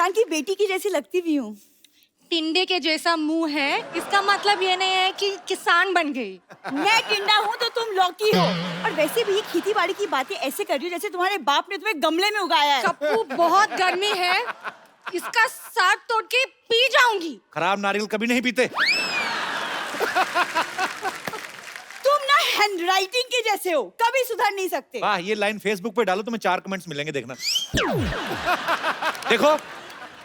किसान की बेटी की जैसी लगती भी हूँ। टिंडे के जैसा मुंह है, इसका मतलब ये नहीं है कि किसान बन गई। मैं टिंडा हूँ तो तुम लौकी हो। और वैसे भी खेती बाड़ी की बातें ऐसे कर रही हो जैसे तुम्हारे बाप ने तुम्हें गमले में उगाया है। कप्पू, बहुत गर्मी है, इसका साग तोड़ के पी जाऊंगी। खराब नारियल कभी नहीं पीते। तुम ना हैंडराइटिंग के जैसे हो, कभी सुधर नहीं सकते। वाह, ये लाइन फेसबुक पे डालो, तुम्हें 4 कमेंट्स मिलेंगे, देखना। देखो,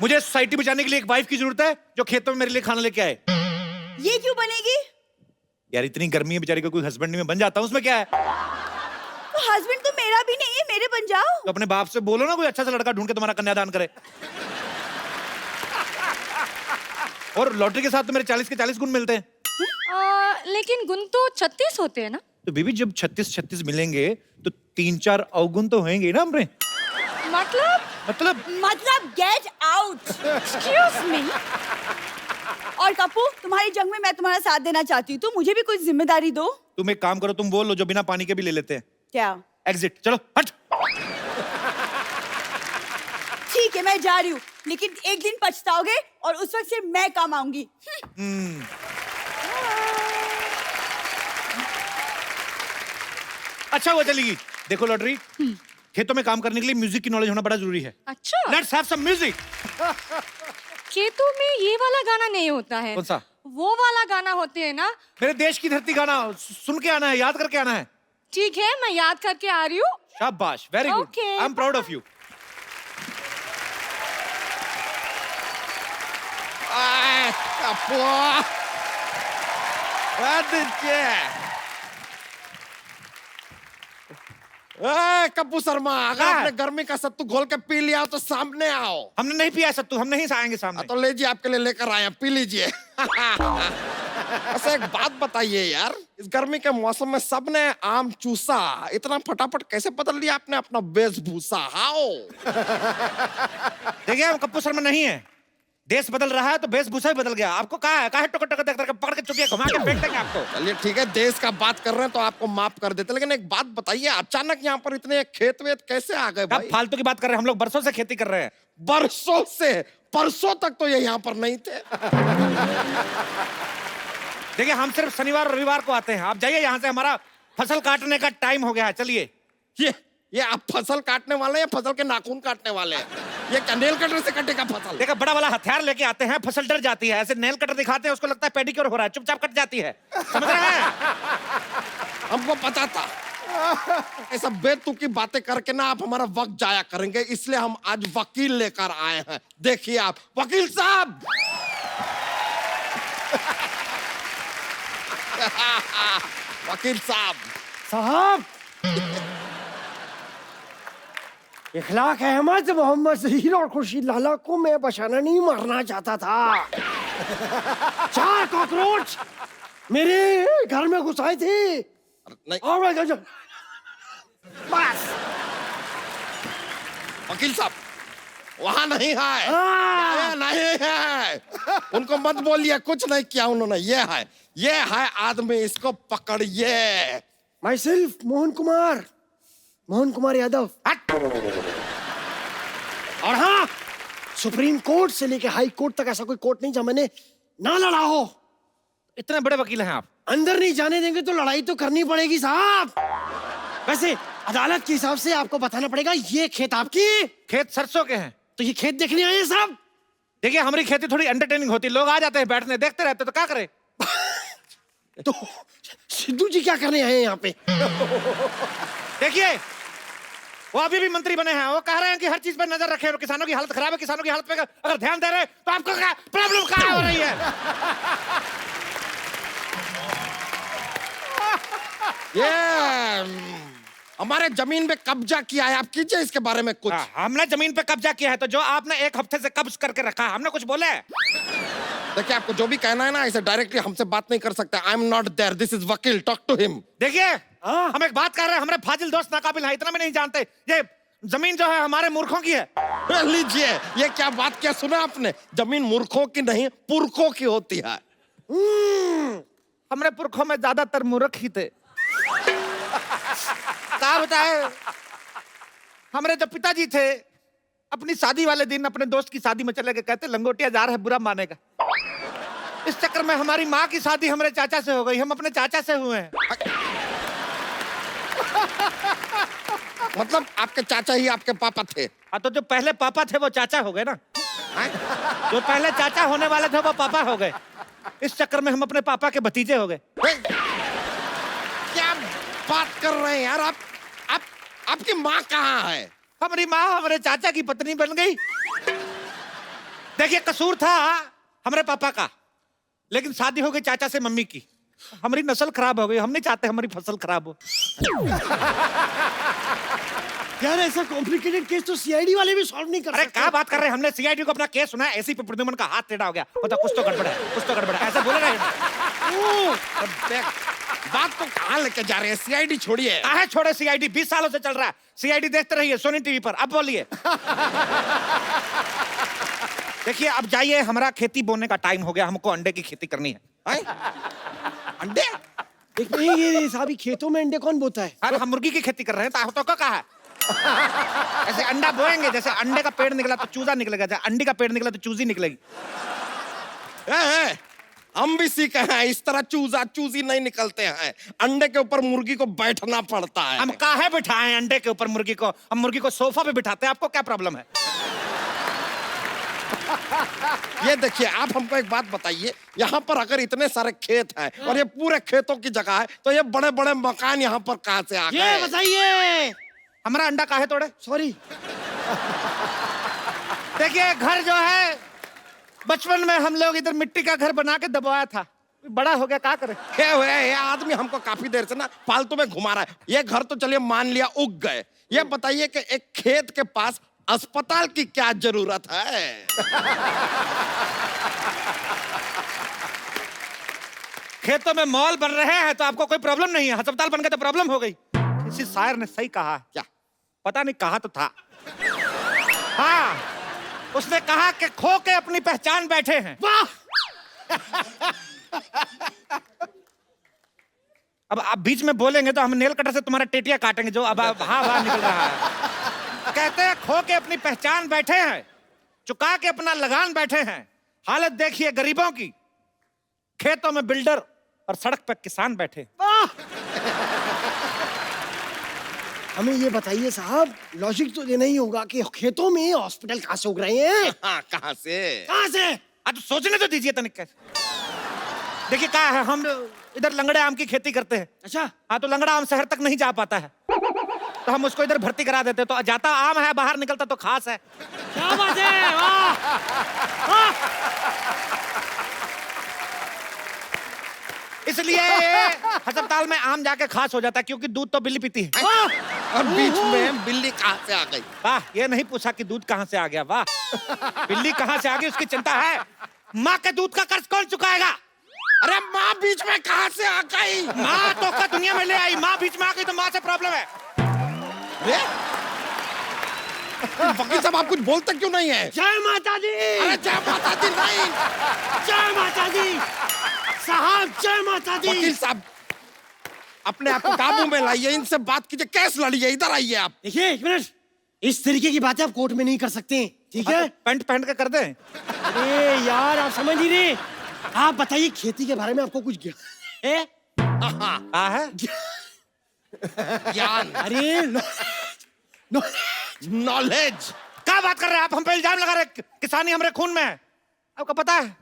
मुझे सोसाइटी बचाने के लिए एक वाइफ की जरूरत है जो खेतों में मेरे लिए खाना लेके आए। ये क्यों बनेगी? यार इतनी गर्मी है, बेचारी को कोई हस्बैंड नहीं, मैं बन जाता हूँ, उसमें क्या है? तो हस्बैंड तो मेरा भी नहीं है, मेरे बन जाओ। तो अपने बाप से बोलो ना कोई अच्छा सा लड़का ढूंढ के तुम्हारा कन्यादान करे। और लॉटरी के साथ तो मेरे 40 के 40 गुण मिलते हैं। लेकिन गुण तो 36 होते हैं ना। तो बीबी जब 36 मिलेंगे तो 3-4 अवगुण तो होंगे ही ना हमरे। मतलब गेट आउट। Excuse me. और कप्पू, तुम्हारी जंग में मैं तुम्हारा साथ देना चाहती हूँ, तो मुझे भी कुछ जिम्मेदारी दो। तुम एक काम करो, तुम बोल लो जो बिना पानी के भी ले लेते हैं। क्या? एग्जिट, चलो हट। ठीक है, मैं जा रही हूँ, लेकिन एक दिन पछताओगे और उस वक्त सिर्फ मैं काम आऊंगी। अच्छा वो चलेगी। देखो लॉटरी, खेतों में काम करने के लिए म्यूजिक की नॉलेज होना बड़ा जरूरी है। अच्छा, लेट्स हैव सम म्यूजिक। खेतों में ये वाला गाना नहीं होता है। कौन सा? वो वाला गाना होते हैं ना। मेरे देश की धरती गाना सुन के आना है, याद करके आना है। ठीक है, मैं याद करके आ रही हूँ। शाबाश, very good, Okay. I am proud of you. Kappu Sharma, अगर हाँ। आपने गर्मी का सत्तू घोल के पी लिया तो सामने आओ। हमने नहीं पिया सत्तू, हम नहीं आएंगे सामने। तो लीजिए, आपके लिए लेकर आए हैं, पी लीजिए। अच्छा एक बात बताइए यार, इस गर्मी के मौसम में सबने आम चूसा, इतना फटाफट कैसे बदल लिया आपने अपना वेशभूषा? हाओ? देखिए हम कप्पू शर्मा नहीं है, देश बदल रहा है तो वेशभूषा भी बदल गया। आपको कहा है टोकर टोकर देख करके पकड़ के चुकी है, घुमा के फेंक देंगे आपको। चलिए ठीक है, देश का बात कर रहे हैं तो आपको माफ कर देते, लेकिन एक बात बताइए, अचानक यहाँ पर इतने खेत वेत कैसे आ गए आप भाई? फालतू की बात कर रहे हैं, हम लोग बरसों से खेती कर रहे हैं। बरसों से? परसों तक तो ये यहाँ पर नहीं थे। देखिए हम सिर्फ शनिवार और रविवार को आते हैं। आप जाइए यहाँ से, हमारा फसल काटने का टाइम हो गया है, चलिए। ये आप फसल काटने वाले हैं या फसल के नाखून काटने वाले हैं? ये क्या नेल कटर से कटेगा फसल? देखा, बड़ा वाला हथियार लेके आते हैं, फसल डर जाती है। ऐसे नेल कटर दिखाते हैं, उसको लगता है पेडिक्योर हो रहा है, चुपचाप कट जाती है। समझ रहे हैं? हमको पता था ऐसा बेतुकी बातें करके ना आप हमारा वक्त जाया करेंगे, इसलिए हम आज वकील लेकर आए हैं। देखिए आप, वकील साहब। वकील साहब, इखलाक अहमद मोहम्मद जहीर और खुर्शीद लाला को मैं बचाना नहीं, मारना चाहता था। 4 कॉकरोच मेरे घर में घुस आए थे। नहीं और मैं बस वकील साहब, वहां नहीं है, ये नहीं है। उनको मत बोलिए, कुछ नहीं किया उन्होंने। ये है आदमी, इसको पकड़िए। My self Mohan Kumar Yadav. और हाँ, सुप्रीम कोर्ट से लेके हाई कोर्ट तक ऐसा कोई कोर्ट नहीं जहाँ मैंने ना लड़ा हो। इतने बड़े वकील हैं आप। अंदर नहीं जाने देंगे तो लड़ाई तो करनी पड़ेगी साहब। वैसे अदालत के हिसाब से आपको बताना पड़ेगा, ये खेत आपकी? खेत सरसों के हैं। तो ये खेत देखने आए हैं साहब? देखिए हमारी खेती थोड़ी एंटरटेनिंग होती है, लोग आ जाते हैं बैठने, देखते रहते, तो क्या करें? तो सिद्धू जी क्या करने आए हैं यहाँ पे? देखिए वो अभी भी मंत्री बने हैं, वो कह रहे हैं कि हर चीज पर नजर रखें और किसानों की हालत खराब है, किसानों की हालत पे अगर ध्यान दे रहे हैं तो आपको क्या प्रॉब्लम कहाँ हो रही है? ये हमारे जमीन पे कब्जा किया है, आप कीजिए इसके बारे में कुछ। हमने जमीन पे कब्जा किया है, तो जो आपने 1 हफ्ते से कब्ज करके रखा है, हमने कुछ बोले? देखिए आपको जो भी कहना है ना, ऐसे डायरेक्टली हमसे बात नहीं कर सकते। I am not there, this is वकील, टॉक टू हिम। देखिए हम एक बात कर रहे हैं, हमारे फाजिल दोस्त नाकाबिल हैं, इतना भी नहीं जानते। ये जमीन जो है हमारे मूर्खों की है। लीजिए, ये क्या बात किया, सुना आपने? जमीन मूर्खों की नहीं, पुरखों की होती है। हमारे पुरखों में ज्यादातर मूर्ख ही थे। क्या बताए, हमारे जो पिताजी थे अपनी शादी वाले दिन अपने दोस्त की शादी में चले गए, कहते लंगोटिया जा रहा है बुरा मानेगा। इस चक्कर में हमारी माँ की शादी हमारे चाचा से हो गई, हम अपने चाचा से हुए हैं। मतलब आपके चाचा ही आपके पापा थे? हाँ, तो जो पहले पापा थे वो चाचा हो गए ना। जो पहले चाचा होने वाले थे वो पापा हो गए। इस चक्कर में हम अपने पापा के भतीजे हो गए। क्या बात कर रहे हैं यार आप? आपकी माँ कहाँ है? हमारी माँ हमारे चाचा की पत्नी बन गई। देखिए, कसूर था हमारे पापा का, लेकिन शादी हो गई चाचा से मम्मी की। हमारी नस्ल खराब हो गई, हम नहीं चाहते हमारी फसल खराब हो। यार ऐसा कॉम्प्लिकेटेड केस तो सीआईडी वाले भी सॉल्व नहीं कर अरे सकते। क्या बात कर रहे हैं, हमने सीआईडी को अपना केस सुना है, ऐसी पे प्रद्युमन का हाथ टेढ़ा हो गया, मतलब कुछ तो गड़बड़ है, कुछ तो गड़बड़ है, ऐसा बोले रहे। बात तो कहाँ लेके जा रहे हैं? सीआईडी छोड़िए। काहे छोड़े सीआईडी, 20 सालों से चल रहा है सीआईडी, देखते रहिए सोनी टीवी पर। अब बोलिए। देखिए, अब जाइए, हमारा खेती बोने का टाइम हो गया, हमको अंडे की खेती करनी है। अंडे? एक नहीं, ये साहब खेतों में अंडे कौन बोता है? अरे हम मुर्गी की खेती कर रहे हैं, तो कहा है ऐसे अंडा बोएंगे, जैसे अंडे का पेड़ निकला तो चूजा निकलेगा, जैसे अंडी का पेड़ निकला तो चूजी निकलेगी। हम भी सीखे हैं, इस तरह चूजा चूजी नहीं निकलते हैं। अंडे के ऊपर मुर्गी को बैठना पड़ता है। हम काहे बिठाएं अंडे के ऊपर मुर्गी को? हम मुर्गी को सोफा पे बिठाते हैं, आपको क्या प्रॉब्लम है? ये देखिए, आप हमको एक बात बताइए, यहाँ पर अगर इतने सारे खेत हैं और ये पूरे खेतों की जगह है, तो ये बड़े बड़े मकान यहाँ पर कहाँ से आ गए? ये बताइए। हमारा अंडा काहे तोड़े? सॉरी। देखिए, घर जो है बचपन में हम लोग इधर मिट्टी का घर बना के दबाया था, बड़ा हो गया, क्या करे? ये आदमी हमको काफी देर से ना फालतू में घुमा रहा है। ये घर तो चलिए मान लिया उग गए, ये बताइए कि एक खेत के पास अस्पताल की क्या जरूरत है? खेतों में मॉल बन रहे हैं तो आपको कोई प्रॉब्लम नहीं है, अस्पताल बन गए तो प्रॉब्लम हो गई। किसी शायर ने सही कहा। क्या? पता नहीं, कहा तो था। हाँ, उसने कहा कि खो के अपनी पहचान बैठे हैं। वाह। अब आप बीच में बोलेंगे तो हम नेल कटर से तुम्हारा टेटिया काटेंगे, जो अब हाँ निकल रहा है। कहते हैं खो के अपनी पहचान बैठे हैं, चुका के अपना लगान बैठे हैं। हालत देखिए गरीबों की, खेतों में बिल्डर और सड़क पर किसान बैठे। हमें ये बताइए साहब, लॉजिक तो देना ही होगा कि खेतों में हॉस्पिटल कहाँ से उग रहे हैं? हाँ, कहाँ से? कहाँ से? आज सोचने तो दीजिए तनिक। देखिए क्या है, हम इधर लंगड़े आम की खेती करते हैं। अच्छा। हाँ, तो लंगड़ा आम शहर तक नहीं जा पाता है, तो हम उसको इधर भर्ती करा देते, तो जाता आम है, बाहर निकलता तो खास है। क्या बात है, वाह। इसलिए अस्पताल में आम जाके खास हो जाता है, क्योंकि दूध तो बिल्ली पीती है। और बीच में बिल्ली कहाँ से आ गई? वाह, ये नहीं पूछा कि दूध कहाँ से आ गया, वाह। बिल्ली कहाँ से आ गई उसकी चिंता है, माँ के दूध का कर्ज कौन चुकाएगा? अरे माँ बीच में कहाँ से आ गई? माँ तो का दुनिया में ले आई, माँ बीच में आ गई तो माँ से प्रॉब्लम है। वकील साहब, आप कुछ बोलते क्यों नहीं है? जय माता दी। अरे जय माता दी नहीं। जय माता दी साहब, जय माता दी। वकील साहब, अपने आप को काबू में लाइए, इनसे बात कीजिए, केस लड़िए, इधर आइए आप। देखिए एक मिनट, इस तरीके की बातें आप कोर्ट में नहीं कर सकते, ठीक है? पैंट पहन के कर दे। अरे यार, आप समझ नहीं रहे। आप बताइए, खेती के बारे में आपको कुछ ज्ञान है? हाँ है। ज्ञान? अरे नॉलेज? क्या बात कर रहे हैं आप? हम पे इल्जाम लगा रहे, किसानी हमारे खून में है। आपको पता है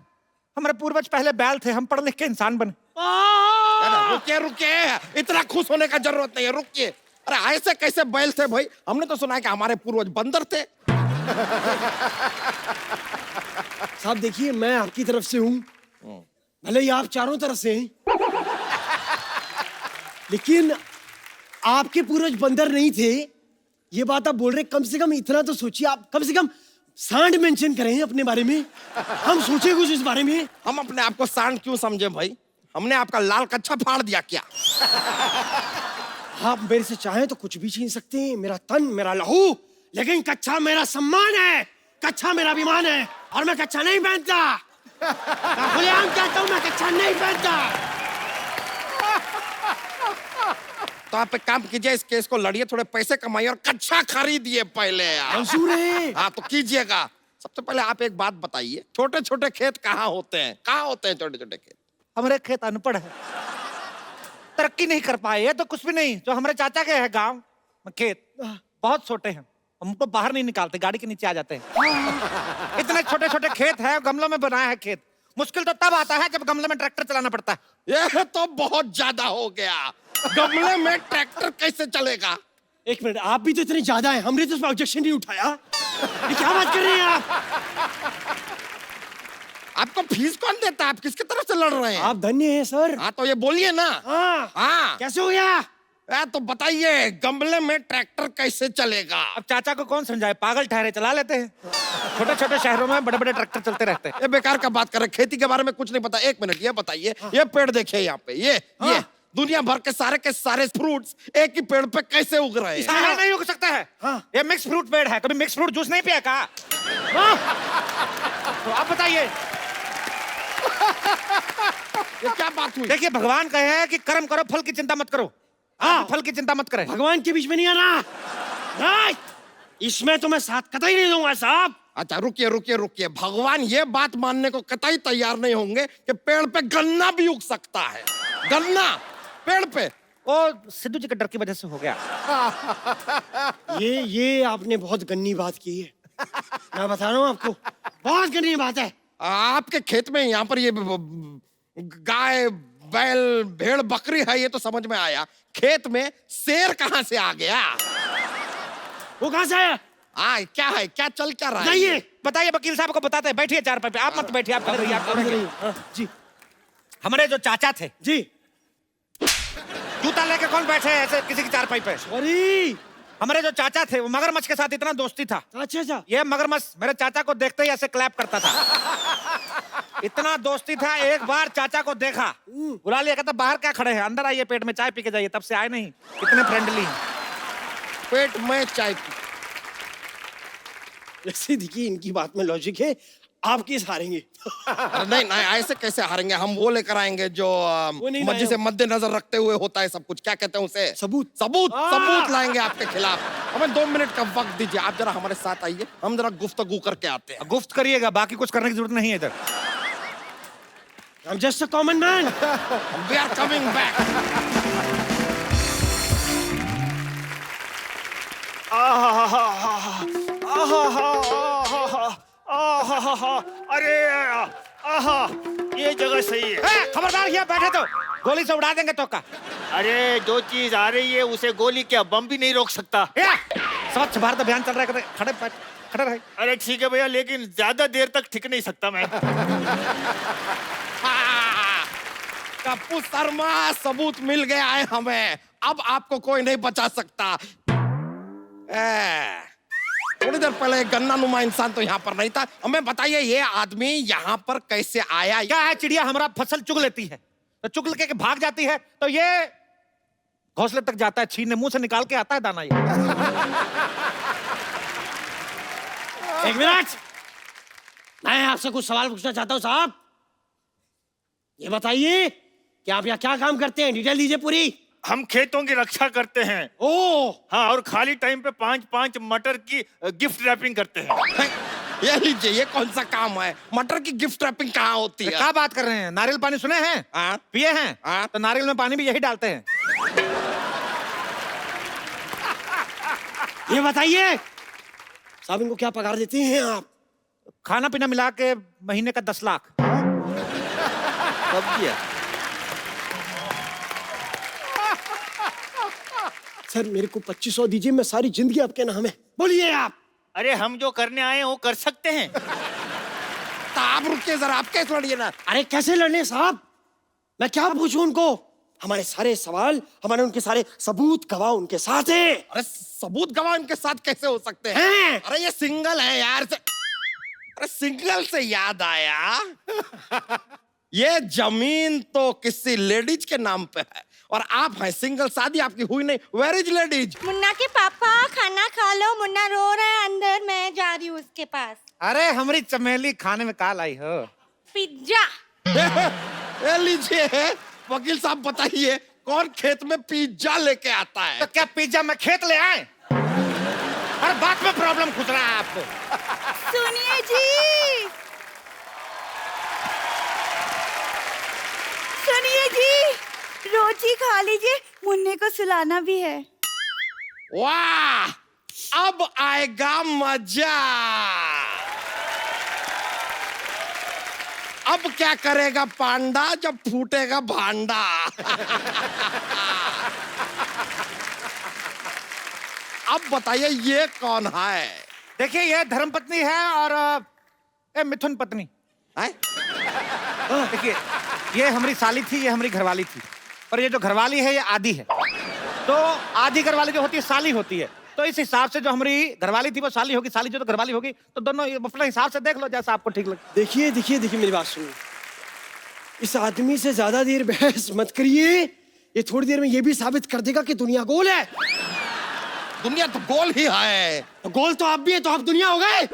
हमारे पूर्वज पहले बैल थे, हम पढ़ लिख के इंसान बने। रुकिए रुकिए, इतना खुश होने का जरूरत नहीं है, रुकिए। अरे ऐसे कैसे बैल थे भाई? हमने तो सुना है कि हमारे पूर्वज बंदर थे। साहब देखिए, मैं आपकी तरफ से हूँ, भले ही आप चारों तरफ से हैं, लेकिन आपके पूर्वज बंदर नहीं थे, ये बात आप बोल रहे। कम से कम इतना तो सोचिए, आप कम से कम सांड मेंशन करें अपने बारे में, हम सोचे कुछ इस बारे में। हम अपने आप को सांड क्यों समझे भाई? हमने आपका लाल कच्छा फाड़ दिया क्या? आप मेरे से चाहें तो कुछ भी छीन सकते हैं, मेरा तन, मेरा लहू, लेकिन कच्छा मेरा सम्मान है, कच्छा मेरा अभिमान है, और मैं कच्छा नहीं पहनता। मैं खुलेआम कहता हूं, मैं कच्छा नहीं पहनता। तो आप एक काम कीजिए, इस केस को लड़िए, थोड़े पैसे कमाइए और कच्चा खरीदिए पहले यार। मंजूर है। हाँ तो कीजिएगा। सबसे पहले आप एक बात बताइए, छोटे छोटे खेत कहाँ होते हैं? कहाँ होते हैं छोटे छोटे खेत? हमारे खेत अनपढ़ है, तरक्की नहीं कर पाए। ये तो कुछ भी नहीं, जो हमारे चाचा के है गांव में खेत बहुत छोटे हैं, हमको बाहर नहीं निकालते, गाड़ी के नीचे आ जाते हैं। इतने छोटे छोटे खेत है, गमलों में बनाया है खेत। मुश्किल तो तब आता है जब गमले में ट्रैक्टर चलाना पड़ता है। ये तो बहुत ज्यादा हो गया, गमले में ट्रैक्टर कैसे चलेगा? एक मिनट, आप भी तो इतने ज्यादा हैं, हमने तो उसमें ऑब्जेक्शन नहीं उठाया। ये क्या बात कर रहे हैं आप? आपको फीस कौन देता है? आप किसकी तरफ से लड़ रहे हैं? आप धन्य हैं सर। हाँ तो ये बोलिए ना। हाँ हाँ कैसे हो गया? तो बताइए, गमले में ट्रैक्टर कैसे चलेगा? अब चाचा को कौन समझाए, पागल ठहरे, चला लेते हैं। छोटे छोटे शहरों में बड़े बड़े ट्रैक्टर चलते रहते हैं। ये बेकार का बात कर रहे हैं, खेती के बारे में कुछ नहीं पता। एक मिनट, ये बताइए, ये पेड़ देखिए यहाँ पे, ये दुनिया भर के सारे फ्रूट्स एक ही पेड़ पे कैसे उग रहे हैं? सारा नहीं उग सकता है। हाँ। ये मिक्स फ्रूट पेड़ है, कभी मिक्स फ्रूट जूस नहीं पिया का? तो आप बताइए, ये क्या बात हुई? देखिए भगवान कहे हैं कि कर्म करो, फल की चिंता मत करो। हाँ। फल की चिंता मत करें। भगवान के बीच में नहीं आना। नहीं, इसमें तो मैं साथ कतई नहीं दूंगा साहब। अच्छा रुकिए रुकिए रुकिए, भगवान ये बात मानने को कतई तैयार नहीं होंगे कि पेड़ पे गन्ना भी उग सकता है। गन्ना पेड़ पे? वो सिद्धू जी के डर की वजह से हो गया। ये आपने बहुत गन्नी बात की है। मैं बता रहा हूँ आपको, बहुत गन्नी बात है। आपके खेत में यहाँ पर ये गाय बैल भेड़ बकरी है, ये तो समझ में आया। खेत में शेर कहाँ से आ गया? वो कहाँ से आया? क्या है, क्या चल क्या रहा है? जाइए बताइए, वकील साहब को बताते हैं। बैठिए चारपाई पे, आप मत बैठिए, आप रहिए, आप रहिए। जी हमारे जो चाचा थे, जी। जूता लेके कौन बैठे हैं ऐसे किसी की चारपाई पे? सॉरी। हमारे जो चाचा थे, वो मगरमच्छ के साथ इतना दोस्ती था। अच्छा अच्छा। ये मगरमच्छ मेरे चाचा को देखते ही ऐसे क्लैप करता था। इतना दोस्ती था, एक बार चाचा को देखा, बुला लिया, कहता बाहर क्या खड़े हैं, अंदर आइए, पेट में चाय पी के जाइए। तब से आए नहीं, इतने फ्रेंडली हैं। पेट में चाय पी। वैसे देखिए, इनकी बात में लॉजिक है, आप किस हारेंगे। नहीं नहीं, ऐसे कैसे हारेंगे? हम वो लेकर आएंगे जो नहीं मस्जिद से मद्देनजर रखते हुए होता है सब कुछ। क्या कहते हैं उसे? सबूत। सबूत सबूत लाएंगे आपके खिलाफ। हमें 2 मिनट का वक्त दीजिए, आप जरा हमारे साथ आइए, हम जरा गुफ्तगू करके आते हैं। गुफ्त करिएगा, बाकी कुछ करने की जरूरत नहीं है इधर। I'm just a common man. We are coming back. अरे ये जगह सही है। खबरदार, ये बैठे तो गोली से उड़ा देंगे तो का। अरे जो चीज आ रही है उसे गोली क्या बम भी नहीं रोक सकता। स्वच्छ भारत अभियान चल रहा है, खड़े खड़े रहे। अरे ठीक है भैया, लेकिन ज्यादा देर तक टिक नहीं सकता मैं। टप्पू शर्मा, सबूत मिल गया है हमें, अब आपको कोई नहीं बचा सकता। थोड़ी देर पहले गन्ना नुमा इंसान तो यहाँ पर नहीं था। हमें बताइए, ये आदमी यहाँ पर कैसे आया? क्या है, चिड़िया हमारा फसल चुग लेती है तो चुग लेके भाग जाती है, तो ये घोंसले तक जाता है, छीनने मुंह से निकाल के आता है दाना। ये एक मिनट, मैं आपसे कुछ सवाल पूछना चाहता हूँ साहब। ये बताइए कि आप यहाँ क्या काम करते हैं, डिटेल दीजिए पूरी। हम खेतों की रक्षा करते हैं। ओ, हाँ, और खाली टाइम पे 5-5 मटर की गिफ्ट रैपिंग करते हैं। ये लीजिए, ये कौन सा काम है? मटर की गिफ्ट रैपिंग कहाँ होती है? क्या बात कर रहे हैं? नारियल पानी सुने हैं? हाँ? पिए हैं? हाँ? तो नारियल में पानी भी यही डालते हैं। ये बताइए साहब, इनको क्या पगार देते हैं आप? खाना पीना मिला के महीने का 10 लाख। कब किया? सर मेरे को 2500 दीजिए, मैं सारी जिंदगी आपके नाम है। बोलिए आप। अरे हम जो करने आए हैं वो कर सकते हैं। तो आप रुकिए जरा, आप कैसे लड़िए ना। अरे कैसे लड़ने साहब, मैं क्या पूछूं उनको? हमारे सारे सवाल, हमारे उनके सारे सबूत गवाह उनके साथ हैं। अरे सबूत गवाह इनके साथ कैसे हो सकते हैं? हैं? अरे ये सिंगल है यार। अरे सिंगल से याद आया, ये जमीन तो किसी लेडीज के नाम पे है और आप हैं सिंगल, शादी आपकी हुई नहीं। Where is ladies? मुन्ना के पापा खाना खा लो, मुन्ना रो रहा है अंदर, मैं जा रही हूँ उसके पास। अरे हमारी चमेली खाने में काल आई हो। पिज्जा। ये लीजिए, वकील साहब बताइए कौन खेत में पिज्जा लेके आता तो है? क्या पिज्जा में खेत ले आए? हर बात में प्रॉब्लम खुद रहा है आपको। सुनिए जी, सुनिए जी, रोटी खा लीजिए, मुन्ने को सुलाना भी है। वाह, अब आएगा मजा। अब क्या करेगा पांडा जब फूटेगा भांडा। अब बताइए ये कौन है? देखिए ये धर्मपत्नी है और ये मिथुन पत्नी। हैं? देखिए ये हमारी साली थी, ये हमारी घरवाली थी, और ये जो घरवाली है ये आधी है। तो आधी घरवाली जो होती है साली होती है, तो इस हिसाब से जो हमारी घरवाली थी वो साली होगी, साली जो तो घरवाली होगी, तो दोनों अपने हिसाब से देख लो जैसा आपको ठीक लगे। देखिए देखिए देखिए, मेरी बात सुनिए, इस आदमी से ज्यादा देर बहस मत करिए। ये थोड़ी देर में ये भी साबित कर देगा कि दुनिया गोल है। दुनिया तो गोल ही है। तो गोल तो आप भी है, तो आप दुनिया हो गए।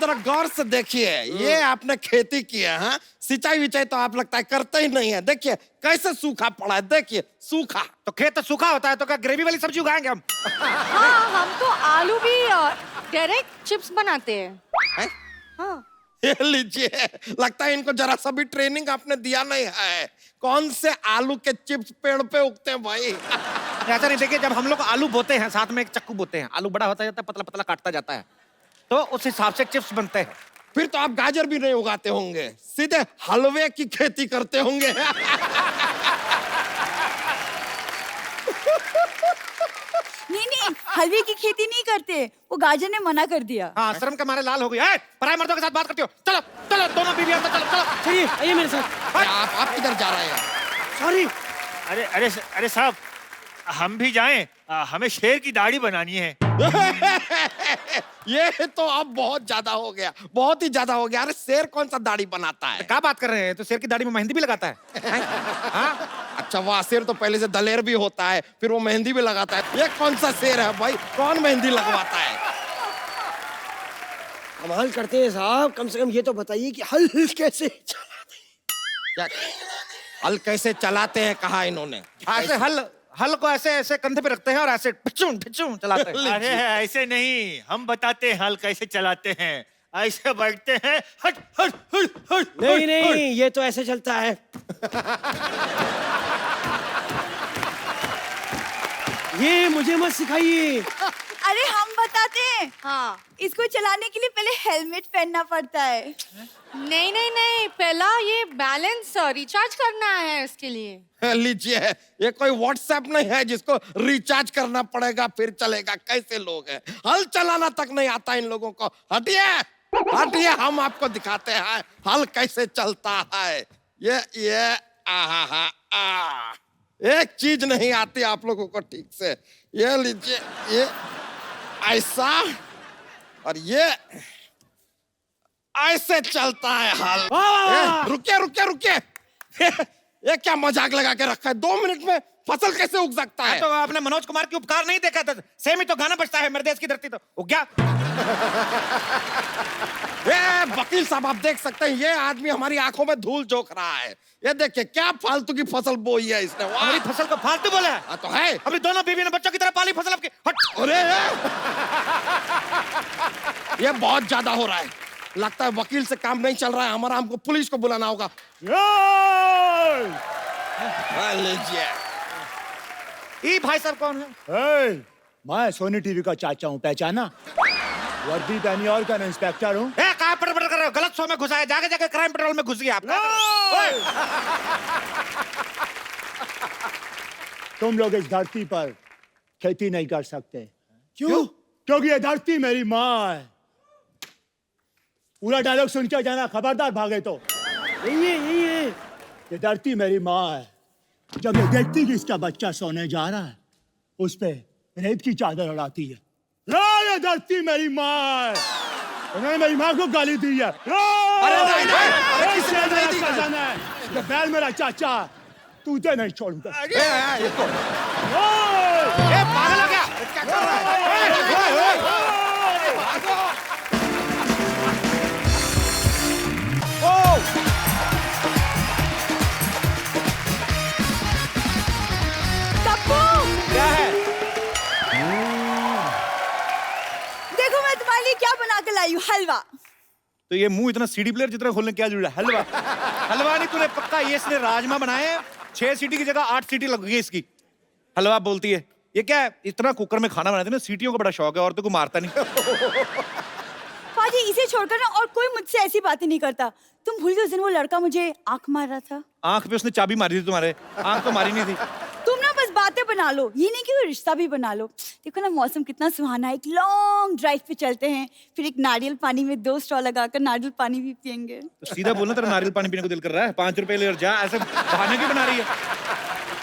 जरा गौर से देखिए, ये आपने खेती की है, हाँ? सिंचाई विचाई तो आप लगता है करते ही नहीं है। देखिए कैसे सूखा पड़ा है, देखिए सूखा। तो खेत तो सूखा होता है, तो क्या ग्रेवी वाली सब्जी उगाएंगे हम? हाँ, हम तो आलू भी डायरेक्ट चिप्स बनाते हैं। हैं? हाँ। ये लीजिए, लगता है इनको जरा सा भी ट्रेनिंग आपने दिया नहीं है। कौन से आलू के चिप्स पेड़ पे उगते हैं भाई? ऐसा नहीं, देखिए जब हम लोग आलू बोते हैं साथ में एक चक्कू बोते हैं, आलू बड़ा होता जाता है, पतला पतला काटता जाता है, तो उस हिसाब से चिप्स बनते हैं। फिर तो आप गाजर भी नहीं उगाते होंगे, सीधे हलवे की खेती करते होंगे। नहीं, हलवे की खेती नहीं करते, वो गाजर ने मना कर दिया। हाँ, शर्म के मारे लाल हो गई। ए, पराये मर्दों के साथ बात करती हो? चलो चलो, दोनों बीवी अंदर चलो चलो। चलिए आइए मेरे साथ। आप किधर जा रहे हैं? सॉरी। अरे अरे अरे साहब, हम भी जाएं? हमें शेर की दाढ़ी बनानी है। ये तो अब बहुत ज्यादा हो गया, बहुत ही ज्यादा हो गया। अरे शेर कौन सा दाढ़ी बनाता है? क्या बात कर रहे हैं? तो शेर की दाढ़ी में मेहंदी भी लगाता है। हाँ? अच्छा वाह, शेर तो पहले से दलेर भी होता है, फिर वो मेहंदी भी लगाता है। ये कौन सा शेर है भाई, कौन मेहंदी लगवाता है? कमाल करते हैं साहब, कम से कम ये तो बताइए कि हल कैसे चलाते क्या हल कैसे चलाते हैं कहा इन्होंने? ऐसे हल को ऐसे ऐसे कंधे पे रखते हैं और ऐसे पिचूं पिचूं चलाते हैं। अरे ऐसे नहीं, हम बताते हैं हल कैसे चलाते हैं। ऐसे बैठते हैं, हट हट हट हट। नहीं नहीं, ये तो ऐसे चलता है। ये मुझे मत सिखाइए। अरे हम बताते हैं। हाँ। इसको चलाने के लिए पहले हेलमेट पहनना पड़ता है। नहीं नहीं नहीं, पहला ये बैलेंस रिचार्ज करना है इसके लिए। लीजिए, ये कोई व्हाट्सएप नहीं है जिसको रिचार्ज करना पड़ेगा फिर चलेगा। कैसे लोग हैं, हल चलाना तक नहीं आता इन लोगों को। हटिए हटिए, हम आपको दिखाते हैं हल कैसे चलता है। ये आहा आ, एक चीज नहीं आती आप लोगों को ठीक से। ये लीजिए, ये ऐसा और ये ऐसे चलता है हल। रुकिए रुकिए रुकिए, ये क्या मजाक लगा के रखा है? 2 मिनट में फसल कैसे उग सकता है? तो आपने मनोज कुमार की उपकार नहीं देखा था? सेम ही तो गाना बजता है, मेरे देश की धरती तो उग गया। ये वकील साहब, आप देख सकते हैं ये आदमी हमारी आंखों में धूल झोंक रहा है। ये देखिए क्या फालतू की फसल बोई है इसने। वाह! हमारी फसल को फालतू बोला है? हाँ, तो है। अभी दोनों बीवी ने बच्चों की तरह पाली फसल आपकी। हट। अरे ये बहुत ज्यादा हो रहा है, लगता है वकील से काम नहीं चल रहा है हमारा, हमको पुलिस को बुलाना होगा। लीजिए, ये भाई साहब कौन है? मैं सोनी टीवी का चाचा हूँ, पहचाना? वर्दी पहनी और का इंस्पेक्टर हूँ। कहाँ पर कर रहे हो? गलत शो में घुसा है, जाके जाके क्राइम पेट्रोल में घुस गया आप। तुम लोग इस धरती पर खेती नहीं कर सकते। क्यों? क्योंकि ये धरती मेरी माँ है। पूरा डायलॉग सुन के जाना, खबरदार भागे तो। नहीं है। ये धरती मेरी माँ है। जब ये देखती कि इसका बच्चा सोने जा रहा है, उस पे रेत की चादर उड़ाती है। ये धरती मेरी माँ है। उन्होंने मेरी माँ को गाली दी है। अरे नहीं, अरे किसी ने नहीं दी। ये बैल मेरा चाचा, तुझे नहीं छोड़ूंगा। पागल हो गया? क्या कर रहा है? मैं तुम्हारे लिए क्या बना कर लाई हूँ, हलवा। तो ये मुंह इतना सीडी प्लेयर जितना खोलने क्या जरूरी है? हलवा हलवा नहीं तूने पक्का, ये इसने राजमा बनाए हैं, 6 सीटी की जगह 8 सीटी लग गई इसकी। हलवा बोलती है, ये क्या है? इतना कुकर में खाना बनाते ना, सीटियों का बड़ा शौक है, औरतों को मारता नहीं। पाजी इसे छोड़कर ना और कोई मुझसे ऐसी बातें नहीं करता। तुम भूल गए उस दिन वो लड़का मुझे आंख मार रहा था। आंख पे उसने चाबी मारी थी तुम्हारे, आंख तो मारी नहीं थी। तुम ना बस बातें बना लो, ये नहीं कि वो रिश्ता भी बना लो। देखो ना मौसम कितना सुहाना है, एक लॉन्ग ड्राइव पे चलते हैं, फिर एक नारियल पानी में 2 स्ट्रॉ लगाकर नारियल पानी भी पियेंगे। तो सीधा बोलना, तेरा नारियल पानी पीने को दिल कर रहा है, 5 रुपए ले और जा, ऐसे बहाने क्यों बना रही है?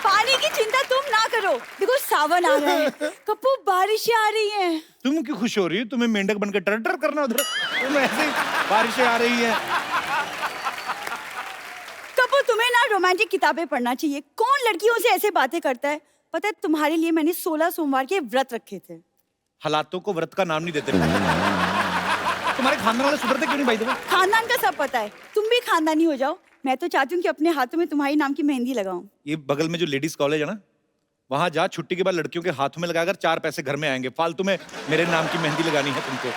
पानी की चिंता तुम ना करो, देखो सावन आ रहा है, कप्पू बारिशें आ रही हैं। तुम क्यों खुश हो रही हो? तुम्हें मेंढक बनकर टर टर करना उधर, तुम ऐसे ही बारिशें आ रही है। कप्पू तुम्हें ना रोमांटिक किताबें पढ़ना चाहिए। कौन लड़कियों से ऐसे बातें करता है? पता है तुम्हारे लिए मैंने 16 सोमवार के व्रत रखे थे। हालातों को व्रत का नाम नहीं देते। तुम्हारे खानदान वाले सुधरते क्यों नहीं भाई? तुम्हें खानदान का सब पता है, तुम भी खानदानी हो जाओ। मैं तो चाहती हूँ कि अपने हाथों में तुम्हारी नाम की मेहंदी लगाऊं। ये बगल में जो लेडीज कॉलेज है ना, वहां जा, छुट्टी के बाद लड़कियों के हाथों में लगाकर 4 पैसे घर में आएंगे। फालतू में मेरे नाम की मेहंदी लगानी है तुमको।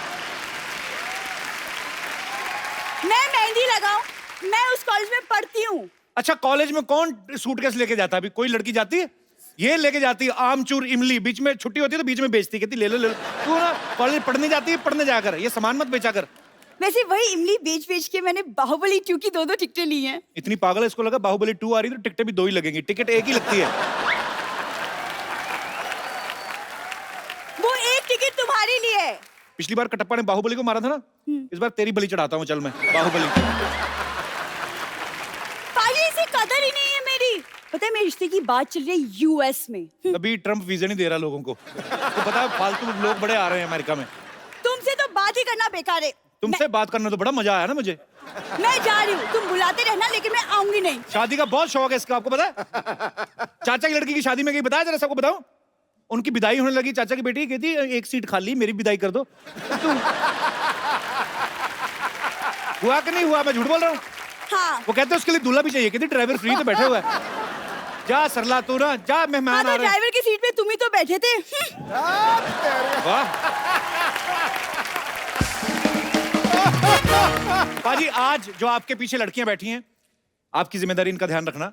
मैं मेहंदी लगाऊं? मैं उस कॉलेज में पढ़ती हूँ। अच्छा, कॉलेज में कौन सूटकेस लेके जाता है? अभी कोई लड़की जाती है? ये लेके जाती है आमचूर इमली, बीच में छुट्टी होती है तो बीच में बेचती, कहती ले लो ले लो। तू ना कॉलेज पढ़ने जाती है, पढ़ने जाकर ये सामान मत बेचा कर। वैसे वही इमली बेच बेच के मैंने बाहुबली 2 की 2-2 टिकटें ली हैं। इतनी पागल है, इसको लगा बाहुबली 2 आ रही तो टिकटें भी 2 ही लगेंगी। टिकट एक ही लगती है। वो एक टिकट तुम्हारे लिए है। पिछली बार कटप्पा ने बाहुबली को मारा था ना, इस बार तेरी बलि चढ़ाता हूँ, चल मैं बाहुबली। पाजी इसे कदर ही नहीं है मेरी। पता है मेरे रिश्ते की बात चल रही है यूएस में। अभी ट्रम्प वीजा नहीं दे रहा लोगों को, तो पता है फालतू लोग बड़े आ रहे हैं अमेरिका में। तुमसे तो बात ही करना बेकार है। तुमसे बात करना तो बड़ा मजा आया ना मुझे। मैं जा रही हूँ, तुम बुलाते रहना, लेकिन मैं आऊंगी नहीं। शादी का बहुत शौक है इसका, आपको पता है? चाचा की लड़की की शादी में गई, बताया जरा सबको बताऊं? उनकी विदाई होने लगी, चाचा की बेटी कहती 1 सीट खाली, मेरी विदाई कर दो। हुआ कि नहीं हुआ? मैं झूठ बोल रहा हूँ? हाँ वो कहते उसके लिए दूल्हा भी चाहिए, कहती ड्राइवर फ्री तो बैठे हुआ है। जा सरला तू ना जा, मेहमान हाँ, आ तो रहे हैं। ड्राइवर की सीट पे तुम ही तो बैठे थे। वाह पाजी, आज जो आपके पीछे लड़कियां बैठी हैं, आपकी जिम्मेदारी इनका ध्यान रखना।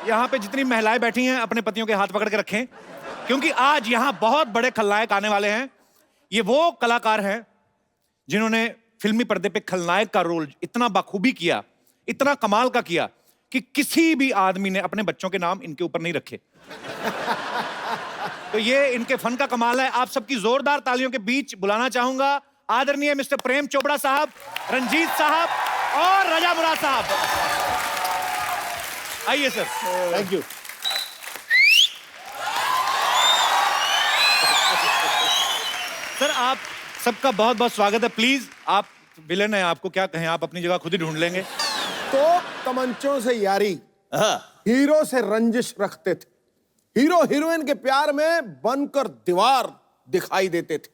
यहाँ पे जितनी महिलाएं बैठी हैं अपने पतियों के हाथ पकड़ के रखें, क्योंकि आज यहाँ बहुत बड़े खलनायक आने वाले हैं। ये वो कलाकार हैं जिन्होंने फिल्मी पर्दे पे खलनायक का रोल इतना बखूबी किया, इतना कमाल का किया कि किसी भी आदमी ने अपने बच्चों के नाम इनके ऊपर नहीं रखे। तो ये इनके फन का कमाल है। आप सबकी जोरदार तालियों के बीच बुलाना चाहूंगा आदरणीय मिस्टर प्रेम चोपड़ा साहब, रंजीत साहब और रजा मुराद साहब। आइए सर। Thank you. सर आप सबका बहुत बहुत स्वागत है। प्लीज, आप विलेन हैं, आपको क्या कहें, आप अपनी जगह खुद ही ढूंढ लेंगे। तो तमंचों से यारी, हीरो से रंजिश रखते थे, हीरो हीरोइन के प्यार में बनकर दीवार दिखाई देते थे,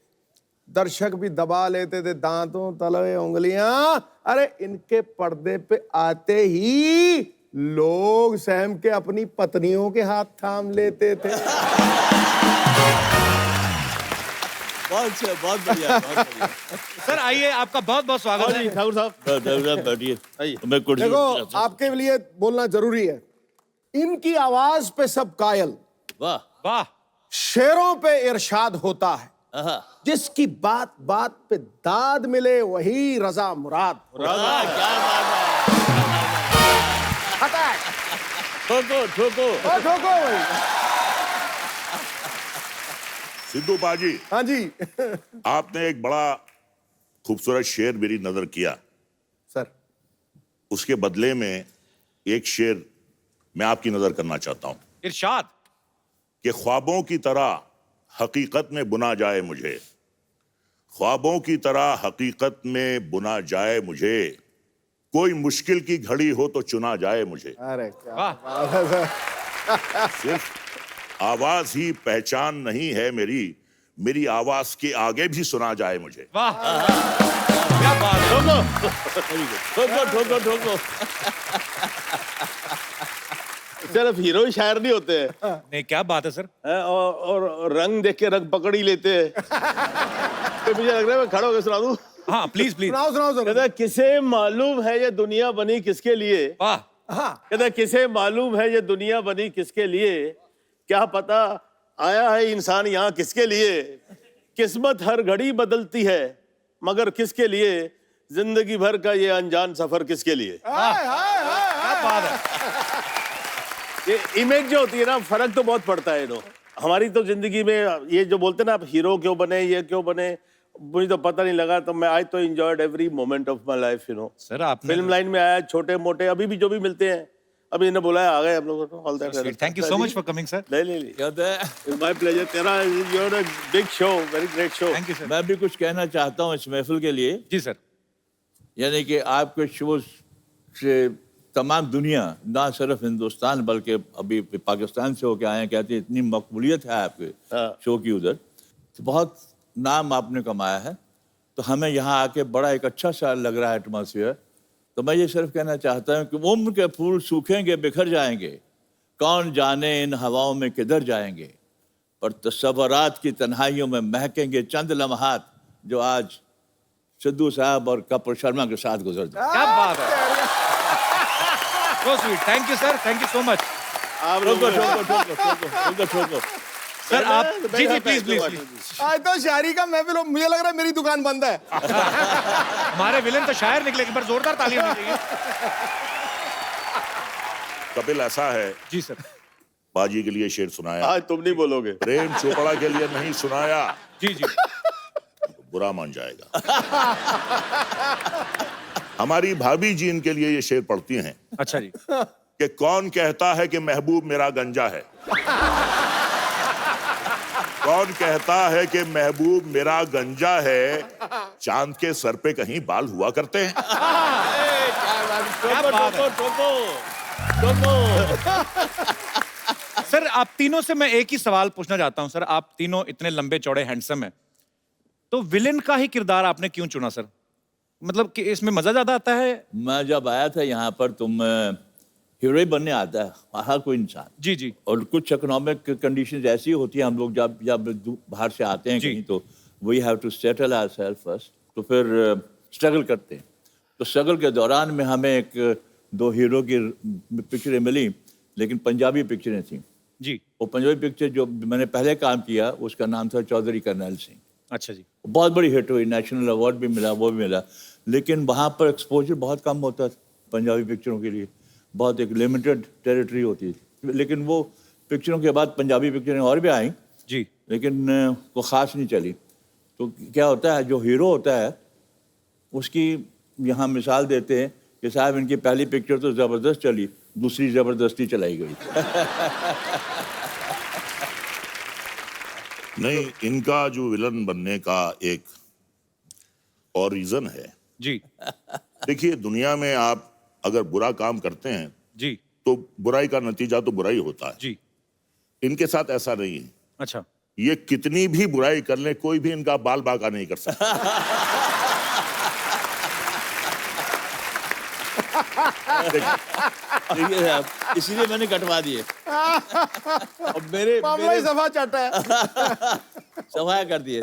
दर्शक भी दबा लेते थे दांतों तलवे उंगलियां। अरे इनके पर्दे पे आते ही लोग सहम के अपनी पत्नियों के हाथ थाम लेते थे। बहुत अच्छा, बहुत बढ़िया, बहुत बढ़िया। सर आइए, आपका बहुत बहुत स्वागत है। ठाकुर साहब बैठिए। मैं कुर्सी देखो आपके लिए बोलना जरूरी है, इनकी आवाज पे सब कायल, वाह वाह, शेरों पे इरशाद होता है, आहा, जिसकी बात बात पे दाद मिले वही रजा मुराद। वाह, क्या बात है। अटैक ठोको ठोको। ठोको भाई। सिद्धू बाजी, हाँ जी। आपने एक बड़ा खूबसूरत शेर मेरी नजर किया, सर उसके बदले में एक शेर मैं आपकी नजर करना चाहता हूं इरशाद। कि ख्वाबों की तरह हकीकत में बुना जाए मुझे, ख्वाबों की तरह हकीकत में बुना जाए मुझे, कोई मुश्किल की घड़ी हो तो चुना जाए मुझे। अरे क्या वाह। बात है सर। सिर्फ आवाज ही पहचान नहीं है मेरी, मेरी आवाज के आगे भी सुना जाए मुझे। वाह, क्या बात है। ठोको ठोको ठोको। सिर्फ हीरो ही शायर नहीं होते हैं, नहीं क्या बात है सर। और रंग देख के रंग पकड़ ही लेते हैं। मुझे लग रहा है मैं खड़ा होकर सुना दूं। हाँ प्लीज प्लीज। सुनाओ सुनाओ सुनाओ। कहता है, किसे मालूम है ये दुनिया बनी किसके लिए? वाह। हाँ कहता है, किसे मालूम है ये दुनिया बनी किसके लिए? क्या पता आया है इंसान यहाँ किसके लिए? किस्मत हर घड़ी बदलती है, मगर किसके लिए? जिंदगी भर का ये अनजान सफर किसके लिए? क्या बात है। ये इमेज जो होती है ना, फर्क तो बहुत पड़ता है। हमारी तो जिंदगी में ये जो बोलते हैं ना, आप हीरो क्यों बने, ये क्यों बने, मुझे तो पता नहीं लगा। तो मैं आई तो enjoyed every moment of my life. Sir आपने फिल्म लाइन में आया, छोटे मोटे अभी भी जो भी मिलते हैं, अभी इन्हें बुलाया, आ गए हम लोग। All that. Thank you so much for coming sir. ले कहते हैं इट्स माय प्लेजर। तेरा you are a big show, very great show. Thank you sir. मैं भी कुछ कहना चाहता हूँ इस महफिल के लिए। जी सर। यानी कि आपके शो से तमाम दुनिया, ना सिर्फ हिंदुस्तान बल्कि अभी पाकिस्तान से होके आए हैं, कहते हैं इतनी मकबूलियत है आपके शो की उधर, तो बहुत नाम आपने कमाया है। तो हमें यहाँ आके बड़ा एक अच्छा सा लग रहा है एटमॉस्फेयर। तो मैं ये सिर्फ कहना चाहता हूँ कि उम्र के फूल सूखेंगे बिखर जाएंगे, कौन जाने इन हवाओं में किधर जाएंगे, पर तस्वरात की तन्हाइयों में महकेंगे चंद लम्हात जो आज सिद्धू साहब और कपूर शर्मा के साथ गुजर जाए। क्या बात है। So sweet. Thank you sir, thank you so much. आप ठोको ठोको ठोको। सर आप जी जी प्लीज प्लीज। आज तो शायरी का महफिल हो, मुझे लग रहा है मेरी दुकान बंद है। हमारे विलेन तो शायर निकले, एक बार जोरदार तालियां होनी चाहिए। कपिल ऐसा है, जी सर। बाजी के लिए शेर सुनाया, आज तुम नहीं बोलोगे। प्रेम चोपड़ा के लिए नहीं सुनाया, जी जी। तो बुरा मान जाएगा। हमारी भाभी जी इनके लिए ये शेर पढ़ती हैं अच्छा जी। कि कौन कहता है कि महबूब मेरा गंजा है, कौन कहता है कि महबूब मेरा गंजा है, चांद के सर पे कहीं बाल हुआ करते हैं। सर आप तीनों से मैं एक ही सवाल पूछना चाहता हूं। सर आप तीनों इतने लंबे चौड़े हैंडसम हैं, तो विलेन का ही किरदार आपने क्यों चुना सर? मतलब कि इसमें मजा ज्यादा आता है? मैं जब आया था यहाँ पर, तुम हीरो ही बनने आता है हर कोई इंसान। जी जी। और कुछ इकोनॉमिक कंडीशंस ऐसी होती हैं, हम लोग जब जब बाहर से आते हैं कहीं, तो we have to settle ourselves first, तो फिर स्ट्रगल करते हैं। तो स्ट्रगल के दौरान में हमें एक दो हीरो की पिक्चरें मिली, लेकिन पंजाबी पिक्चरें थी जी। वो पंजाबी पिक्चर जो मैंने पहले काम किया उसका नाम था चौधरी करनैल सिंह। अच्छा जी। बहुत बड़ी हिट हुई, नेशनल अवार्ड भी मिला, वो भी मिला, लेकिन वहाँ पर एक्सपोजर बहुत कम होता था पंजाबी पिक्चरों के लिए, बहुत एक लिमिटेड टेरिटरी होती थी। लेकिन वो पिक्चरों के बाद पंजाबी पिक्चरें और भी आई जी, लेकिन वो ख़ास नहीं चली। तो क्या होता है, जो हीरो होता है उसकी यहाँ मिसाल देते हैं कि साहब इनकी पहली पिक्चर तो ज़बरदस्त चली, दूसरी ज़बरदस्ती चलाई गई। नहीं, इनका जो विलन बनने का एक और रीजन है जी। देखिए, दुनिया में आप अगर बुरा काम करते हैं जी तो बुराई का नतीजा तो बुराई होता है जी। इनके साथ ऐसा नहीं है। अच्छा। ये कितनी भी बुराई कर ले, कोई भी इनका बाल बांका नहीं कर सकता। देखिए साहब, इसीलिए मैंने कटवा दिए। अब मेरे मामला ही सफा चाटा है। सफाया कर दिए।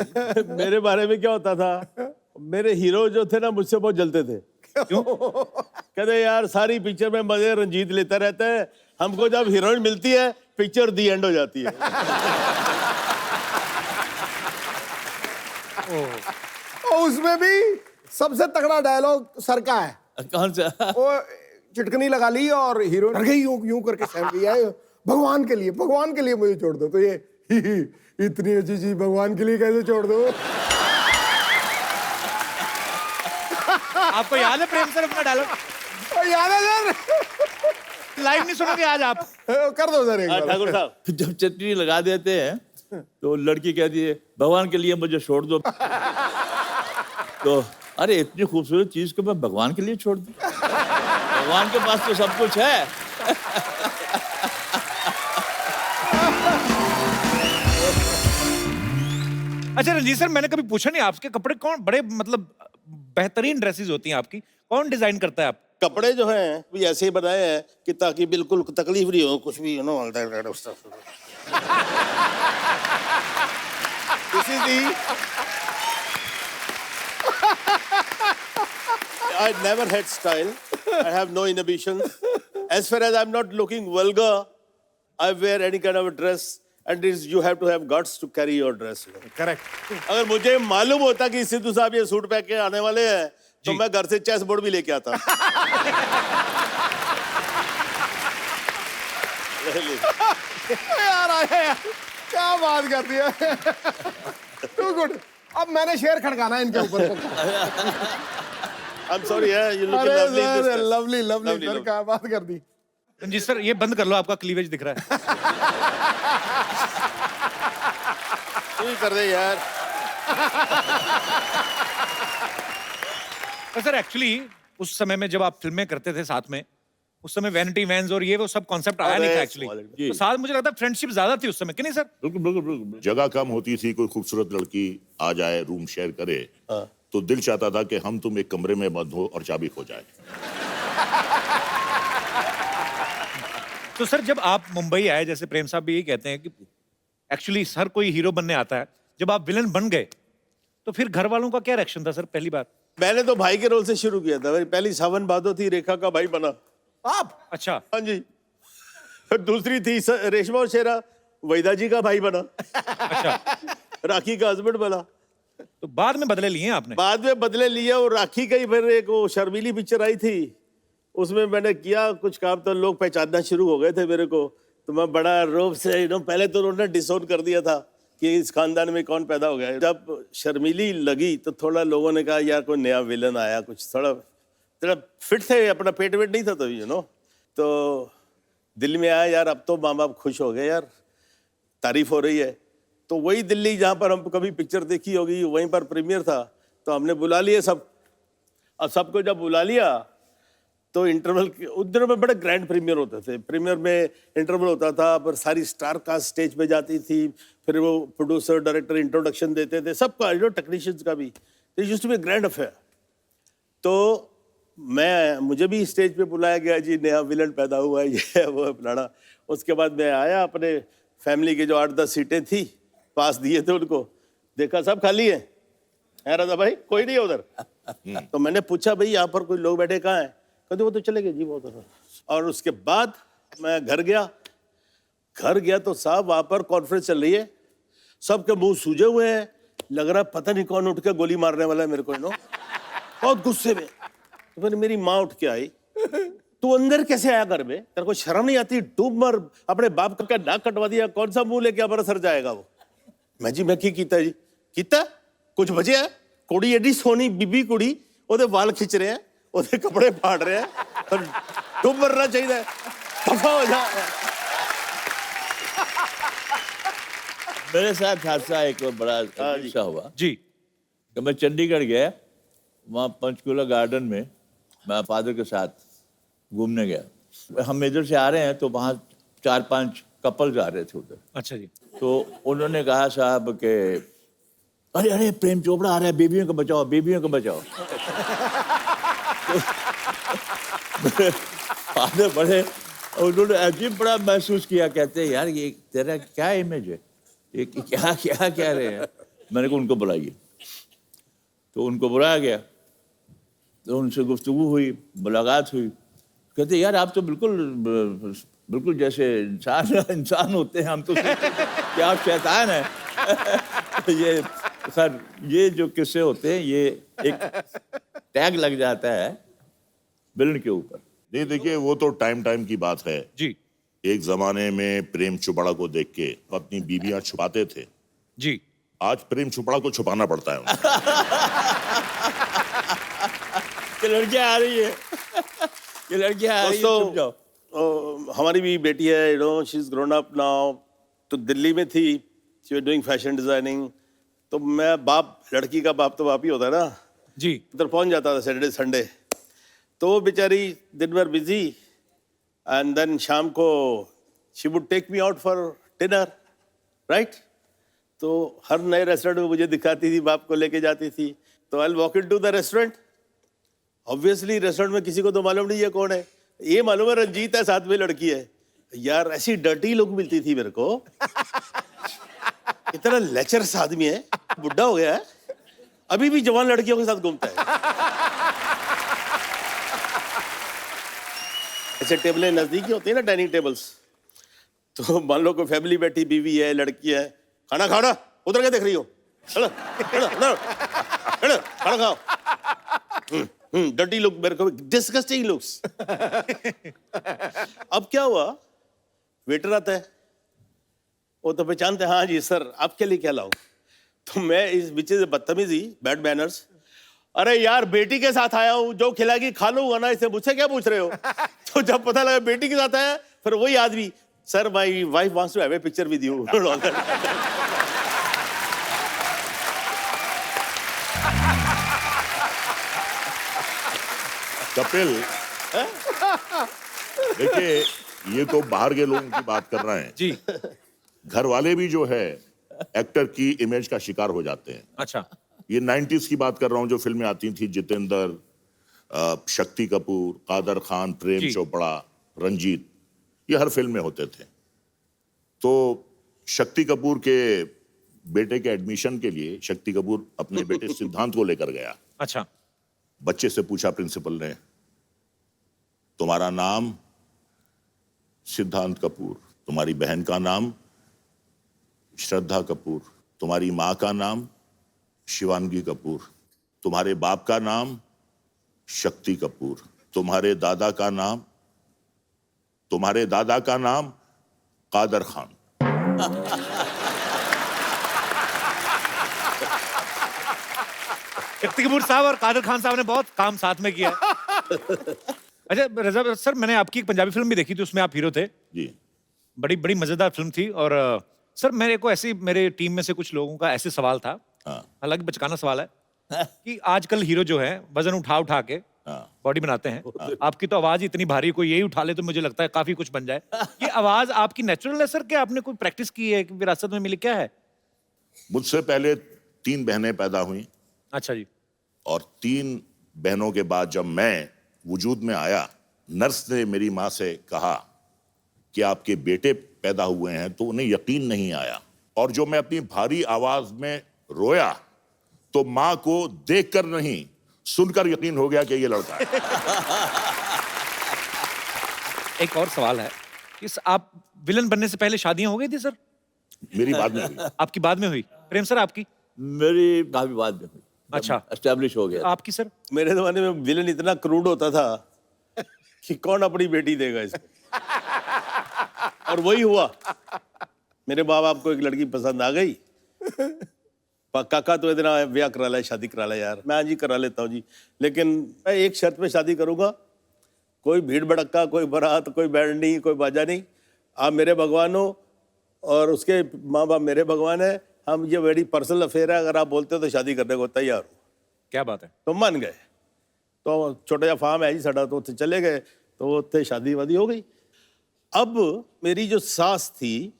मेरे बारे में क्या होता था, मेरे हीरो जो थे ना मुझसे बहुत जलते थे। क्यों? कहते यार सारी पिक्चर में मजे रंजीत लेता रहता है, हमको जब हीरोइन मिलती है पिक्चर दी एंड हो जाती है। और उसमें भी सबसे तगड़ा डायलॉग सर का है। कौन सा? वो चिटकनी लगा ली और हीरो डर गई, यूं यूं करके सहम गई है, भगवान के लिए मुझे छोड़ दो। तो ये इतनी अच्छी चीज भगवान के लिए कैसे छोड़ दो? आपको याद है प्रेम सर अपना डायलॉग? याद है सर? लाइव नहीं सुनोगे आज आप? कर दो सर एक बार। ठाकुर साहब, जब चटनी लगा देते हैं तो लड़की कहती है भगवान के लिए मुझे छोड़ दो। तो अरे इतनी खूबसूरत चीज को मैं भगवान के लिए छोड़ दूं? भगवान के पास तो सब कुछ है। अच्छा रंजीत सर, मैंने कभी पूछा नहीं आपके कपड़े कौन बड़े मतलब बेहतरीन ड्रेसेस होती हैं आपकी, कौन डिजाइन करता है आप? कपड़े जो हैं भी ऐसे ही बनाए हैं कि ताकि बिल्कुल तकलीफ नहीं हो, कुछ भी This is the I never had style. I have no inhibitions. As far as I'm not looking vulgar, I wear any kind of a dress, and you have to have guts to carry your dress. Correct. अगर मुझे मालूम होता कि सिद्धू साहब ये suit पहन के आने वाले हैं, तो मैं घर से चेस बोर्ड भी लेके आता। यार आया यार, क्या बात कर दी है। Too good. अब मैंने शेर खड़काना है इनके ऊपर। I'm sorry, yeah, you look अरे lovely in this sir, dress. Lovely lovely Lovely, sir, lovely. क्या बात कर दी। रंजीत सर ये बंद कर लो, आपका क्लीवेज दिख रहा है। तू ही कर दे यार। तो सर एक्चुअली उस समय में जब आप फिल्में करते थे साथ में, उस समय वैनिटी वैन्स और ये वो सब कॉन्सेप्ट आया नहीं था एक्चुअली। तो साथ मुझे लगता है फ्रेंडशिप ज्यादा थी उस समय, कि नहीं सर? बिल्कुल बिल्कुल बिल्कुल। जगह कम होती थी, कोई खूबसूरत लड़की आ जाए, रूम शेयर करे, तो दिल चाहता था कि हम तुम एक कमरे में बंद हो और चाबी खो जाए। तो सर जब आप मुंबई आए, जैसे प्रेम साहब भी यही कहते हैं कि एक्चुअली हर कोई हीरो बनने आता है, जब आप विलन बन गए तो फिर घर वालों का क्या रिएक्शन था सर पहली बार? मैंने तो भाई के रोल से शुरू किया था। मेरी पहली सावन भादो थी, रेखा का भाई बना। आप? अच्छा। हाँ जी। फिर दूसरी थी रेशमा और शेरा, वैदा जी का भाई बना। अच्छा। राखी का हस्बैंड बना। तो बाद में बदले लिए आपने? बाद में बदले लिया, और राखी का ही फिर एक वो शर्मीली पिक्चर आई थी, उसमें मैंने किया कुछ काम, तो लोग पहचानना शुरू हो गए थे मेरे को। तो मैं बड़ा रोब से पहले तो उन्होंने डिसोन कर दिया था कि इस खानदान में कौन पैदा हो गया है। जब शर्मीली लगी तो थोड़ा लोगों ने कहा यार कोई नया विलन आया, कुछ थोड़ा फिट थे, अपना पेट वेट नहीं था तभी तो दिल में आया यार अब तो माँ बाप खुश हो गए यार, तारीफ हो रही है। तो वही दिल्ली जहाँ पर हम कभी पिक्चर देखी होगी वहीं पर प्रीमियर था, तो हमने बुला लिए सब। अब सबको जब बुला लिया तो इंटरवल उस दिनों में बड़े ग्रैंड प्रीमियर होते थे। प्रीमियर में इंटरवल होता था, पर सारी स्टार कास्ट स्टेज पे जाती थी, फिर वो प्रोड्यूसर डायरेक्टर इंट्रोडक्शन देते थे, सबका टेक्नीशियंस का भी। It used to be grand affair. तो मुझे भी स्टेज पे बुलाया गया, जी नया विलन पैदा हुआ है, ये वो फलाना। उसके बाद मैं आया, अपने फैमिली के जो 8-10 सीटें थी पास दिए थे उनको, देखा सब खाली है राजा भाई, कोई नहीं है उधर। तो मैंने पूछा भाई यहाँ पर कोई लोग बैठे कहाँ हैं? कहते वो तो चले गए जी वो उधर। और उसके बाद मैं घर गया तो साहब वहाँ पर कॉन्फ्रेंस चल रही है, सबके मुंह सूजे हुए हैं, लग रहा है पता नहीं कौन उठ के गोली मारने वाला है मेरे को बहुत गुस्से में। तो फिर मेरी माँ उठ के आई, तू अंदर कैसे आया घर में, तेरे को शर्म नहीं आती? डूब मर, अपने बाप का नाक कटवा दिया, कौन सा मुंह लेके हमारा सर जाएगा वो? मैं की कीता जी? कीता कुछ बचे है? कुड़ी एडी सोनी बीबी कुड़ी, ओदे वाल खिंच रहे हैं, ओदे कपड़े फाड़ रहे हैं, और डूब मरना चाहिए, दफा हो जा। मेरे साथ हादसा एक बड़ा अच्छा हुआ जी कि मैं चंडीगढ़ गया, वहाँ पंचकूला गार्डन में मैं फादर के साथ घूमने गया। हम इधर से आ रहे हैं तो वहाँ 4-5 कपल्स आ रहे थे उधर। अच्छा जी। तो उन्होंने कहा साहब के अरे अरे प्रेम चोपड़ा आ रहा है, बेबियों को बचाओ, बेबियों को बचाओ। तो फादर बड़े, उन्होंने अजीब बड़ा महसूस किया, कहते हैं यार ये तेरा क्या इमेज है, ये क्या क्या कह रहे हैं। मैंने कहा उनको बुलाइए, तो उनको बुलाया गया, तो उनसे गुफ्तगू हुई, मुलाकात हुई। कहते यार आप तो बिल्कुल जैसे इंसान होते हैं, हम तो क्या आप शैतान हैं। ये खैर ये जो किस्से होते हैं ये एक टैग लग जाता है विलन के ऊपर। नहीं देखिए वो तो टाइम की बात है जी। एक जमाने में प्रेम चोपड़ा को देख के अपनी बीबियां छुपाते थे जी। आज प्रेम चोपड़ा को छुपाना पड़ता है उनको। ये लड़कियां आ रही है, ये लड़कियां आ रही है, छुप जाओ। हमारी भी बेटी है, she is grown up now. तो दिल्ली में थी, she was doing fashion designing. तो मैं बाप, लड़की का बाप तो बाप ही होता है ना जी, उधर पहुंच जाता था सैटरडे संडे। तो वो बेचारी दिन भर बिजी, एंड देन शाम को she would take me out for dinner, right. तो हर नए रेस्टोरेंट में मुझे दिखाती थी, बाप को लेके जाती थी। तो I walk into the restaurant, obviously restaurant में किसी को तो मालूम नहीं है कौन है, ये मालूम है रंजीत है, साथ में लड़की है। यार ऐसी डर्टी लोग मिलती थी मेरे को, इतना लेचरस आदमी है, बुढ़ा हो गया है, अभी भी जवान लड़कियों के साथ घूमता है। ऐसे टेबलें नजदीकी होती है ना, डाइनिंग टेबल्स। तो मान लो कोई फैमिली बैठी, बीवी है, लड़की है, खाना खाओ ना, उधर क्या देख रही हो, चलो चलो चलो चलो खाना खाओ। डर्टी लुक, मेरे को डिस्गस्टिंग लुक्स। अब क्या हुआ, वेटर आता है, वो तो पहचानते हैं, हाँ जी सर आपके लिए क्या लाऊं। तो मैं इस बीच से बदतमीजी, बैड मैनर्स, अरे यार बेटी के साथ आया हूँ, जो खिलाएगी खा लूंगा ना, इसे मुझसे क्या पूछ रहे हो। तो जब पता लगा बेटी के साथ आया, फिर वही आदमी, sir my wife wants to have a picture with you. Kapil, देखिए ये तो बाहर के लोगों की बात कर रहे हैं जी। घर वाले भी जो है एक्टर की इमेज का शिकार हो जाते हैं। अच्छा, ये 90s की बात कर रहा हूँ, जो फिल्में आती थी, जितेंद्र, शक्ति कपूर, कादर खान, प्रेम जी। चोपड़ा, रंजीत, ये हर फिल्म में होते थे। तो शक्ति कपूर के बेटे के एडमिशन के लिए शक्ति कपूर अपने बेटे सिद्धांत को लेकर गया। अच्छा, बच्चे से पूछा प्रिंसिपल ने, तुम्हारा नाम सिद्धांत कपूर, तुम्हारी बहन का नाम श्रद्धा कपूर, तुम्हारी माँ का नाम शिवांगी कपूर, तुम्हारे बाप का नाम शक्ति कपूर, तुम्हारे दादा का नाम कादर खान। शक्ति कपूर साहब और कादर खान साहब ने बहुत काम साथ में किया। अच्छा रजा सर, मैंने आपकी एक पंजाबी फिल्म भी देखी थी, उसमें आप हीरो थे जी। बड़ी बड़ी मजेदार फिल्म थी। और सर मेरे को ऐसी, मेरे टीम में से कुछ लोगों का ऐसे सवाल था, हाँ। हालांकि बचकाना सवाल है, कि आजकल हीरो जो है वजन उठा उठा के बॉडी बनाते हैं। आपकी तो आवाज इतनी भारी, कोई यही उठा ले तो मुझे लगता है काफी कुछ बन जाए। ये आवाज आपकी नेचुरल है सर, क्या आपने कोई प्रैक्टिस की है, विरासत में मिली, क्या है? मुझसे पहले 3 बहनें पैदा हुई, अच्छा जी। और 3 बहनों के बाद जब मैं वजूद में आया, नर्स ने मेरी माँ से कहा कि आपके बेटे पैदा हुए हैं, तो उन्हें यकीन नहीं आया। और जो मैं अपनी भारी आवाज में रोया, तो माँ को देखकर नहीं सुनकर यकीन हो गया कि ये लड़का है। एक और सवाल है, इस आप विलन बनने से पहले शादियां हो गई थी सर? मेरी बाद में हुई। आपकी बाद में हुई? प्रेम सर आपकी? मेरी काफी बाद में हुई। अच्छा, एस्टेब्लिश हो गया। आपकी सर? मेरे जमाने में विलन इतना क्रूड होता था कि कौन अपनी बेटी देगा इसको। और वही हुआ, मेरे माँ बाप को एक लड़की पसंद आ गई, काका तो इतना ब्याह करा ले, शादी करा ले यार। मैं हाँ जी करा लेता हूँ जी, लेकिन मैं एक शर्त पे शादी करूंगा, कोई भीड़ भड़क्का, कोई बारात, कोई बैंड नहीं, कोई बाजा नहीं। आप मेरे भगवान हो और उसके माँ बाप मेरे भगवान है। हम, ये बड़ी पर्सनल अफेयर है, अगर आप बोलते हो तो शादी करने को तैयार हो। क्या बात है। तो मान गए। तो छोटा जा फार्म है जी साडा, तो उत्थे चले गए, तो उत्थे शादी वादी हो गई। अब मेरी जो सास थी,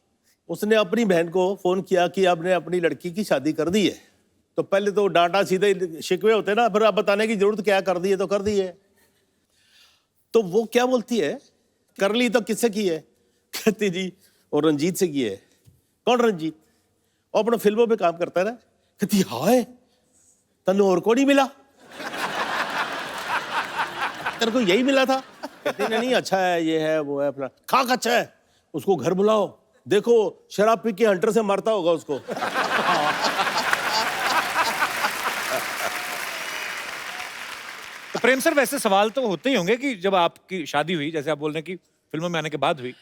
उसने अपनी बहन को फोन किया कि आपने अपनी लड़की की शादी कर दी है। तो पहले तो डांटा सीधे शिकवे होते ना, फिर आप बताने की जरूरत क्या, कर दी है तो कर दी है। तो वो क्या बोलती है, कर ली तो किससे की है? कहती जी और रंजीत से की है। कौन रंजीत? वो अपने फिल्मों पे काम करता है ना। कहती हाय तनु और को नहीं मिला, तेरे को यही मिला था? कहती नहीं अच्छा है, ये है वो है, अपना खाक अच्छा है, उसको घर बुलाओ, देखो शराब पी के हंटर से मारता होगा उसको। तो प्रेम सर वैसे सवाल तो होते ही होंगे कि जब आपकी शादी हुई, जैसे आप बोल रहे हैं कि फिल्मों में आने के बाद हुई,